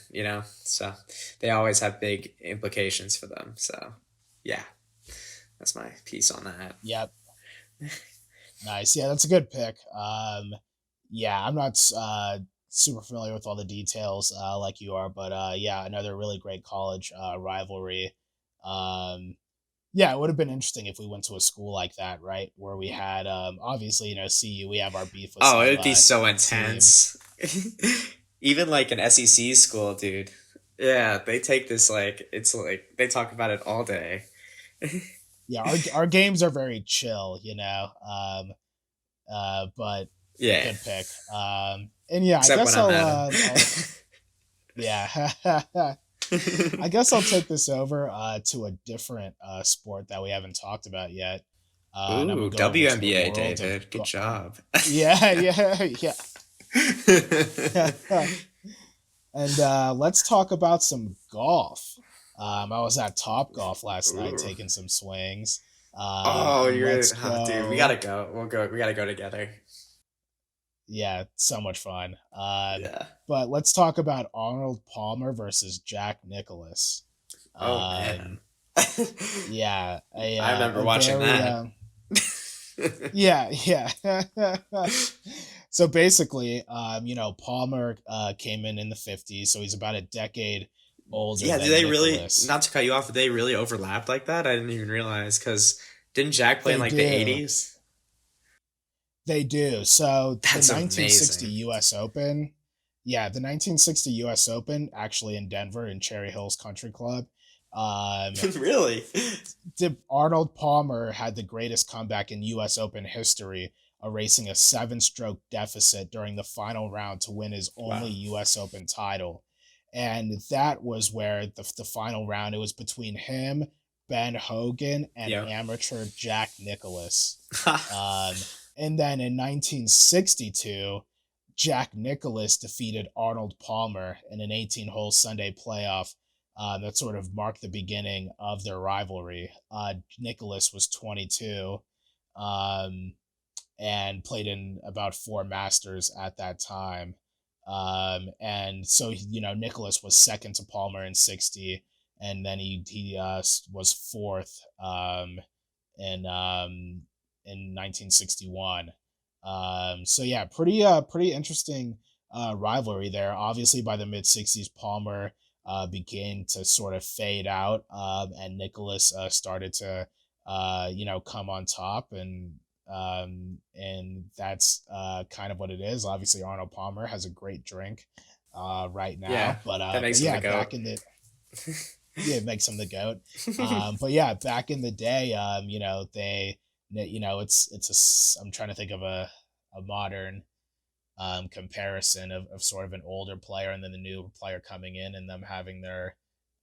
So they always have big implications for them. So yeah, that's my piece on that. Yep. Nice. Yeah, that's a good pick. Yeah, I'm not super familiar with all the details like you are, but yeah, another really great college rivalry. Um, yeah, it would have been interesting if we went to a school like that, right? Where we had, obviously, CU, we have our beef with Oh, it some would be so teams. intense. Even like an SEC school, dude. Yeah, they take this like it's like they talk about it all day. Yeah, our games are very chill, but Yeah, good pick. And yeah, I except when guess I'm at him. I'll yeah. I guess I'll take this over to a different sport that we haven't talked about yet. And I'm Ooh, gonna go over to the WNBA, world of David. Good job. yeah, yeah, yeah. And let's talk about some golf. I was at Top Golf last night Ooh. taking some swings. Oh, And let's dude. We gotta go. go. We'll go. We gotta go together. Yeah, so much fun. Yeah. But let's talk about Arnold Palmer versus Jack Nicklaus. Oh man. Um, yeah, I remember a watching very that. yeah, yeah. So basically, Palmer came in the 50s, so he's about a decade older Yeah, do than they really? Nicholas. Not to cut you off, did they really overlap like that? I didn't even realize because didn't Jack play in They like the do. '80s? They do. So the That's 1960 amazing. US Open, yeah, the 1960 US Open, actually in Denver in Cherry Hills Country Club. Um, Really? Arnold Palmer had the greatest comeback in US Open history, erasing a 7 stroke deficit during the final round to win his only Wow. US Open title. And that was where the final round, it was between him, Ben Hogan, and Yep. amateur Jack Nicklaus. Um, and then in 1962, Jack Nicklaus defeated Arnold Palmer in an 18-hole Sunday playoff that sort of marked the beginning of their rivalry. Nicklaus was 22 um, and played in about 4 Masters at that time. And so, Nicklaus was second to Palmer in 60, and then he was fourth in um, in 1961. So yeah, pretty interesting rivalry there. Obviously, by the mid 60s, Palmer began to sort of fade out, and Nicholas started to come on top, and that's kind of what it is. Obviously, Arnold Palmer has a great drink right Yeah, now, that but makes him the yeah, goat. back in the yeah, it makes him the goat. But yeah, back in the day, I'm trying to think of a modern comparison of sort of an older player and then the new player coming in and them having their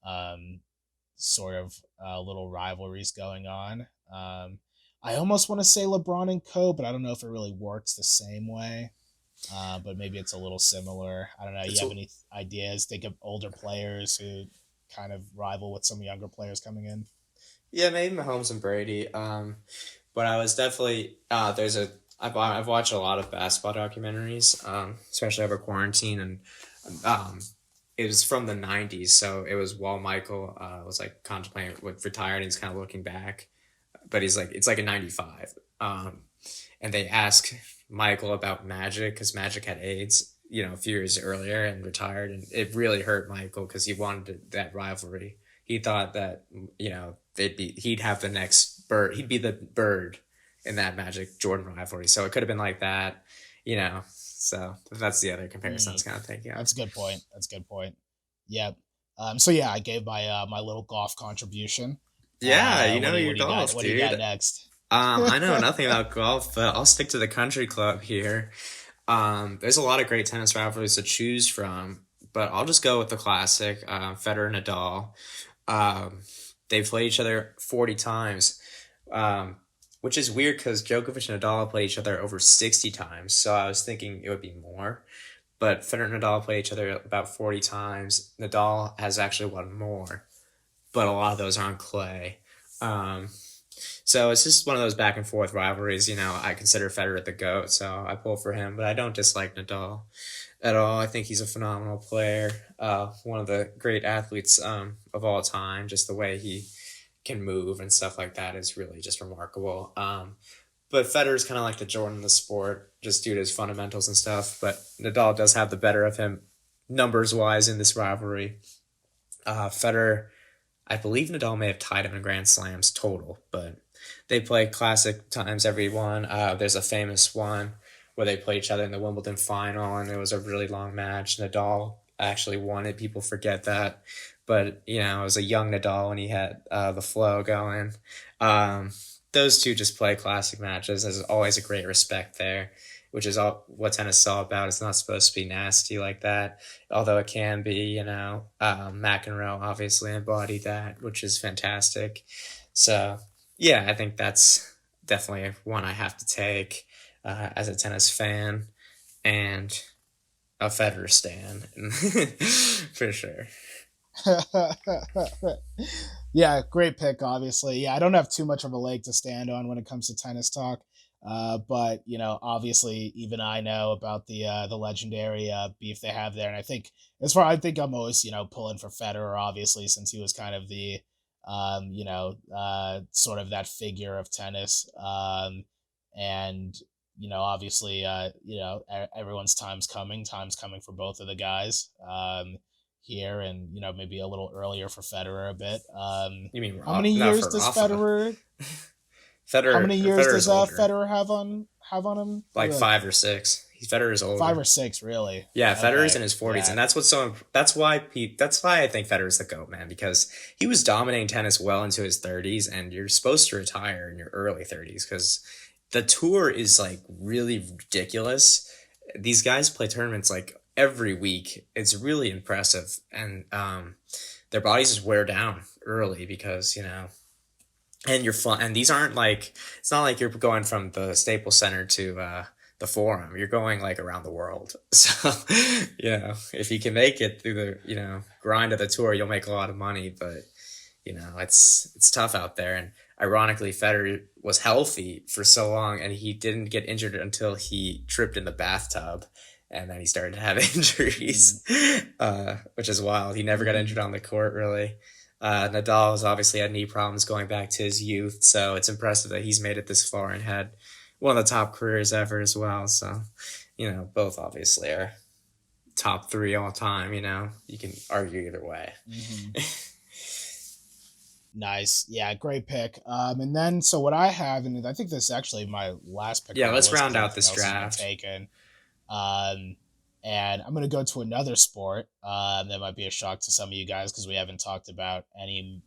um, sort of little rivalries going on. I almost want to say LeBron and Co, but I don't know if it really works the same way. But maybe it's a little similar. I don't know. You It's have any ideas? Think of older players who kind of rival with some younger players coming in. Yeah, maybe Mahomes and Brady. But I was definitely I've watched a lot of basketball documentaries, especially over quarantine, and um, it was from the '90s, so it was while Michael was like contemplating with retired, and he's kind of looking back, but he's like it's like a '95, and they ask Michael about Magic because Magic had AIDS, a few years earlier and retired, and it really hurt Michael because he wanted that rivalry. He thought that he'd have the next bird. He'd be the bird in that Magic Jordan rivalry. So it could have been like that, So that's the other comparison I was Mm, kind of thinking of. that's a good point. That's a good point. Yep. So yeah, I gave my little golf contribution. Yeah, you What know do you your what do you got? golf, What do you got dude. next? I know nothing about golf, but I'll stick to the country club here. There's a lot of great tennis rivalries to choose from. but I'll just go with the classic, Federer and Nadal. Um, they've played each other 40 times, um, which is weird because Djokovic and Nadal played each other over 60 times. So I was thinking it would be more. But Federer and Nadal play each other about 40 times. Nadal has actually won more, but a lot of those are on clay. Um, so it's just one of those back and forth rivalries. I consider Federer the GOAT, so I pull for him, but I don't dislike Nadal at all. I think he's a phenomenal player, one of the great athletes of all time. Just the way he can move and stuff like that is really just remarkable. But Federer's kind of like the Jordan of the sport, just due to his fundamentals and stuff. But Nadal does have the better of him numbers wise in this rivalry. Federer, I believe Nadal may have tied him in Grand Slams total, but they play classic times every one. There's a famous one where they played each other in the Wimbledon final, and it was a really long match. Nadal actually won it. People forget that. But, it was a young Nadal when he had the flow going. Those two just play classic matches. There's always a great respect there, which is all what tennis is all about. It's not supposed to be nasty like that, although it can be. McEnroe obviously embodied that, which is fantastic. So, yeah, I think that's definitely one I have to take as a tennis fan and a Federer stan, for sure. Yeah, great pick, obviously. Yeah, I don't have too much of a leg to stand on when it comes to tennis talk. But obviously, even I know about the legendary beef they have there, and I think I'm always pulling for Federer, obviously, since he was kind of the sort of that figure of tennis, and obviously, everyone's time's coming for both of the guys. Here, and maybe a little earlier for Federer a bit. You mean How many not years for does Rafa? Federer? Federer. How many years Federer's does older. Federer have on him? Like Maybe 5 or 6. Federer's older. 5 or 6, really. Yeah, Federer's Okay, in his 40s, yeah. and that's why I think Federer's the GOAT, man, because he was dominating tennis well into his 30s, and you're supposed to retire in your early 30s because the tour is like really ridiculous. These guys play tournaments like every week. It's really impressive, and their bodies just wear down early because and you're fun. And these aren't like it's not like you're going from the Staples Center to the Forum. You're going like around the world. So if you can make it through the grind of the tour, you'll make a lot of money. But it's tough out there. And ironically, Federer was healthy for so long, and he didn't get injured until he tripped in the bathtub, and then he started to have injuries, which is wild. He never got injured on the court, really. Nadal has obviously had knee problems going back to his youth, so it's impressive that he's made it this far and had one of the top careers ever as well. So, both obviously are top 3 all time. You can argue either way. Mm-hmm. Nice. Yeah, great pick. And then, so what I have, and I think this is actually my last pick. Yeah, let's round out this draft. Taken. And I'm going to go to another sport. That might be a shock to some of you guys because we haven't talked about any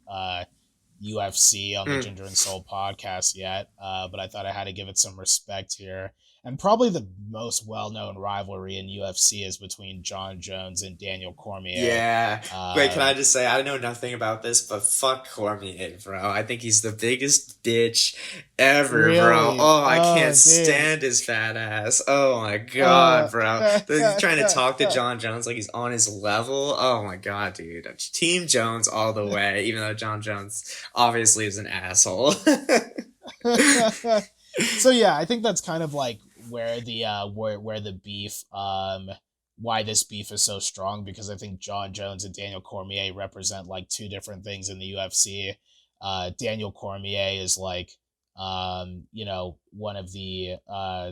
UFC on the Ginger and Soul podcast yet. But I thought I had to give it some respect here. And probably the most well-known rivalry in UFC is between Jon Jones and Daniel Cormier. Yeah. Wait, can I just say, I know nothing about this, but fuck Cormier, bro. I think he's the biggest bitch ever, really? Bro. Oh, I can't stand his fat ass. Oh, my God, bro. He's trying to talk to Jon Jones like he's on his level. Oh, my God, dude. Team Jones all the way, even though Jon Jones obviously is an asshole. So, yeah, I think that's kind of like where the beef, why this beef is so strong, because I think Jon Jones and Daniel Cormier represent like two different things in the UFC. Daniel Cormier is like, one of the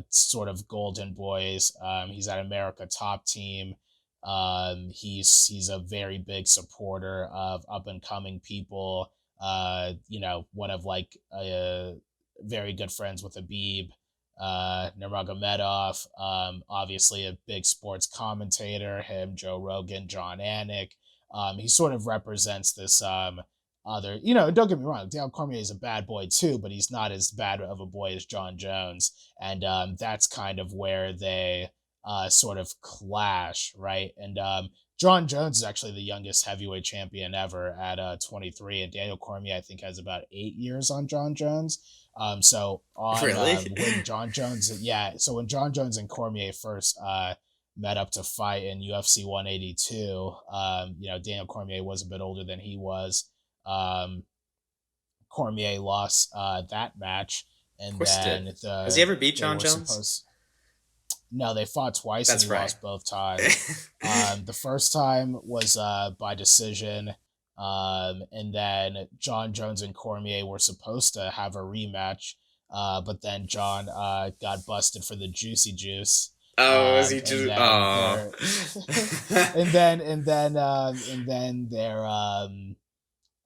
sort of golden boys. He's at America Top Team. He's a very big supporter of up and coming people. One of like very good friends with Habib Nurmagomedov, obviously a big sports commentator, him, Joe Rogan, John Anik. He sort of represents this other, don't get me wrong, Daniel Cormier is a bad boy too, but he's not as bad of a boy as Jon Jones. And that's kind of where they sort of clash, right? And Jon Jones is actually the youngest heavyweight champion ever at 23, and Daniel Cormier I think has about 8 years on Jon Jones. So on Really? when Jon Jones, yeah, so when Jon Jones and Cormier first met up to fight in UFC 182, Daniel Cormier was a bit older than he was. Um, Cormier lost that match, Of and course he did. then Has he ever beat they Jon were Jones? supposed. No, they fought twice and That's he right. lost both times. The first time was by decision, and then Jon Jones and Cormier were supposed to have a rematch, but then Jon got busted for the juicy juice, Oh, is he and just? then Oh. their and then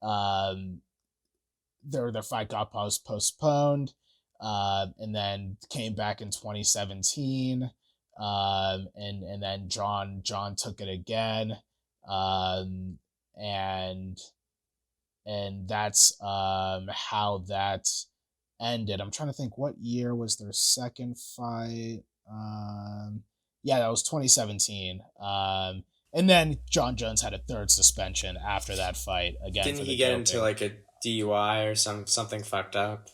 um, their fight got postponed, and then came back in 2017, and then Jon took it again, um, and that's how that ended. I'm trying to think what year was their second fight. Yeah, that was 2017. And then Jon Jones had a third suspension after that fight again Didn't for the he get into doping. like a DUI or something fucked up? Jon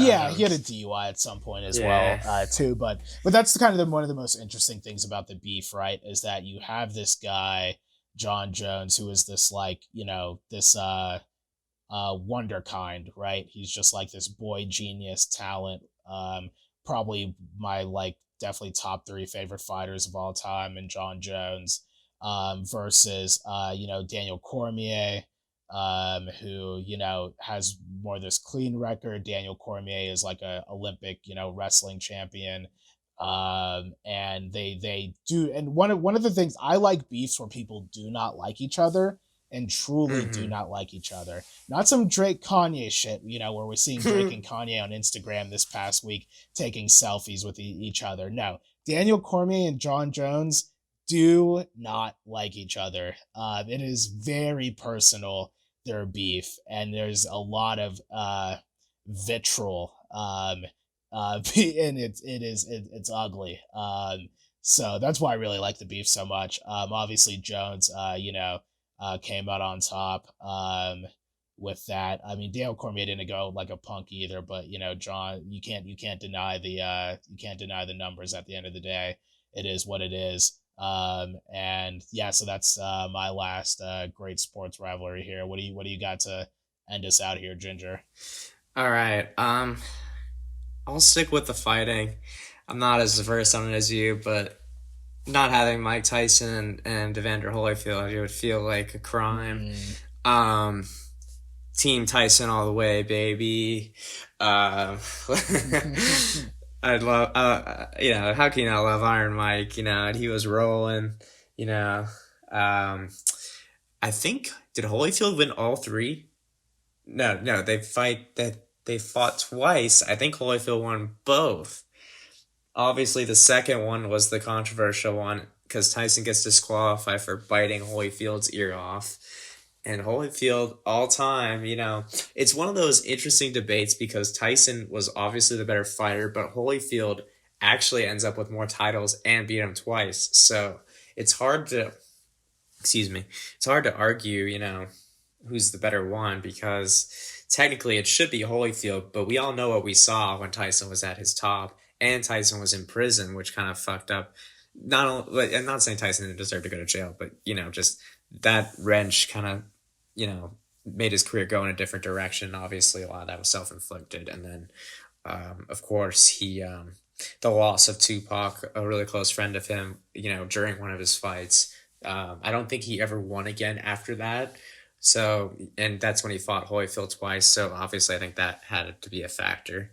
Yeah, he had a Jones. DUI at some point as well, Yeah. too. But that's kind of one of the most interesting things about the beef, right? Is that you have this guy, Jon Jones, who is this like this wonder kind, right? He's just like this boy genius talent. Probably my like definitely top three favorite fighters of all time, and Jon Jones, versus Daniel Cormier, who has more this clean record. Daniel Cormier is like a Olympic wrestling champion. And they do, and one of the things I like beefs where people do not like each other and truly do Mm-hmm. not like each other. Not some Drake Kanye shit, where we're seeing Drake and Kanye on Instagram this past week taking selfies with each other. No, Daniel Cormier and Jon Jones do not like each other. It is very personal, their beef, and there's a lot of vitriol. And it's ugly. So that's why I really like the beef so much. Obviously Jones, came out on top with that. I mean, Dale Cormier didn't go like a punk either, but John, you can't deny the numbers at the end of the day. It is what it is. And yeah, so that's my last great sports rivalry here. What do you got to end us out here, Ginger? All right. I'll stick with the fighting. I'm not as versed on it as you, but not having Mike Tyson and Evander Holyfield, it would feel like a crime. Mm. Um, Team Tyson all the way, baby. Uh, I'd love, how can you not love Iron Mike? And he was rolling. You know, um, I think did Holyfield win all three? No, they fought twice. I think Holyfield won both. Obviously, the second one was the controversial one because Tyson gets disqualified for biting Holyfield's ear off. And Holyfield, all time, it's one of those interesting debates because Tyson was obviously the better fighter, but Holyfield actually ends up with more titles and beat him twice. So it's hard to, excuse me, it's hard to argue, who's the better one because technically it should be Holyfield, but we all know what we saw when Tyson was at his top and Tyson was in prison, which kind of fucked up. Not only, I'm not saying Tyson didn't deserve to go to jail, but just that wrench kind of, made his career go in a different direction. Obviously, a lot of that was self inflicted, and then, of course, the loss of Tupac, a really close friend of him, during one of his fights. I don't think he ever won again after that. So, and that's when he fought Holyfield twice. So obviously, I think that had to be a factor.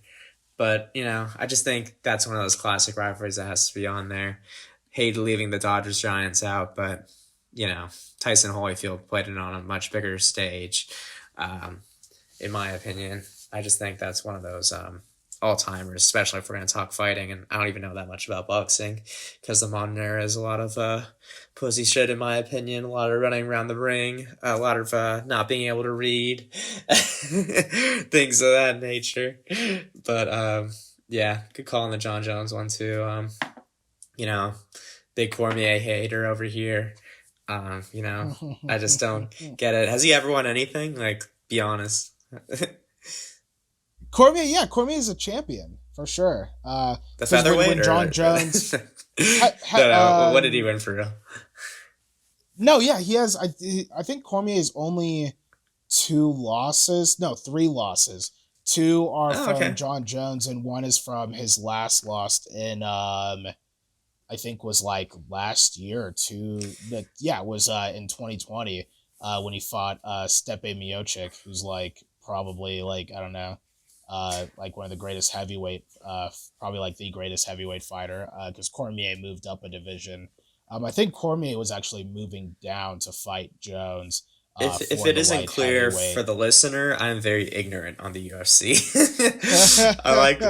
But, I just think that's one of those classic rivalries that has to be on there. Hate leaving the Dodgers Giants out, but, Tyson Holyfield played it on a much bigger stage, um, in my opinion. I just think that's one of those all timers, especially if we're going to talk fighting. And I don't even know that much about boxing because the modern era is a lot of pussy shit, in my opinion. A lot of running around the ring, a lot of not being able to read, things of that nature. But yeah, good call on the Jon Jones one too. you know, big Cormier hater over here. You know, I just don't get it. Has he ever won anything? Like, be honest. Cormier is a champion for sure. The Because featherweight when Jon Jones, no, what did he win for real? No, yeah, he has. I think Cormier is only 2 losses. No, 3 losses. Two are Oh, from okay. Jon Jones, and one is from his last loss in I think was like last year or two. Yeah, it was in 2020 when he fought Stipe Miocic, who's like probably like I don't know, like one of the greatest heavyweight, probably like the greatest heavyweight fighter, because Cormier moved up a division. I think Cormier was actually moving down to fight Jones If for it the isn't light clear for heavyweight. the listener, I'm very ignorant on the UFC. I like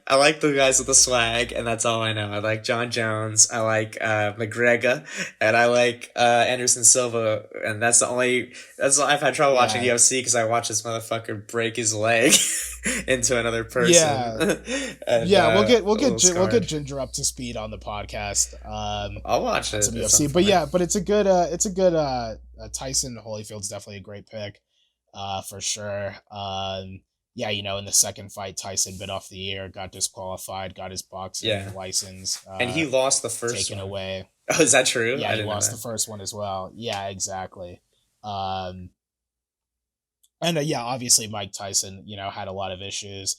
I like the guys with the swag, and that's all I know. I like Jon Jones, I like McGregor, and I like Anderson Silva, and I've had trouble watching Yeah, UFC because I watched this motherfucker break his leg into another person, yeah, and yeah. We'll get a little we'll get scarred. Ginger up to speed on the podcast. I'll watch On it some at some UFC. But point. yeah, but it's a good Tyson Holyfield's definitely a great pick, for sure. Yeah, in the second fight, Tyson bit off the ear, got disqualified, got his boxing Yeah, license and he lost the first taken one. away. Oh, is that true? Yeah, I he didn't know lost the that. first one as well. Yeah, exactly. Um, and yeah, obviously Mike Tyson, had a lot of issues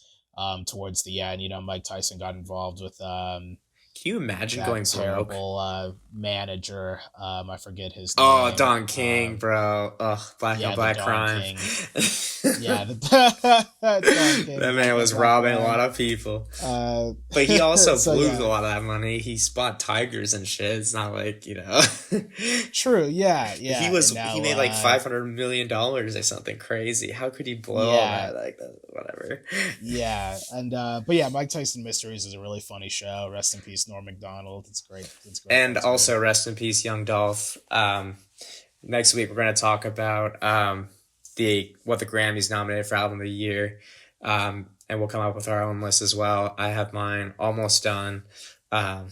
towards the end. Mike Tyson got involved with Can you imagine that going broke? terrible manager. I forget his Oh, name. Don King, bro. Ugh, black on Yeah, the black Don crime. King. Yeah, the Don King, That man Black on was Black robbing a Crime. lot of people. Uh, But he also so blew yeah, a lot of that money. He bought tigers and shit. It's not like, you know. true. Yeah, yeah, and He now, made like $500 million or something crazy. How could he blow all yeah, that? Like, whatever. yeah, and but yeah, Mike Tyson Mysteries is a really funny show. Rest in peace, Norm Macdonald. It's great. It's a great And cartoon. also, rest in peace, Young Dolph. Next week, we're going to talk about what the Grammys nominated for Album of the Year. And we'll come up with our own list as well. I have mine almost done. Um,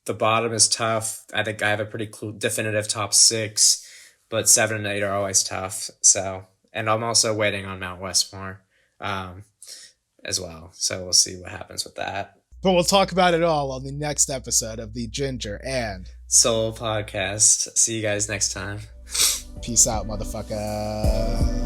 the bottom is tough. I think I have a pretty definitive top six, but 7 and 8 are always tough. So, and I'm also waiting on Mount Westmore um, as well. So we'll see what happens with that. But we'll talk about it all on the next episode of the Ginger and Soul Podcast. See you guys next time. Peace out, motherfucker.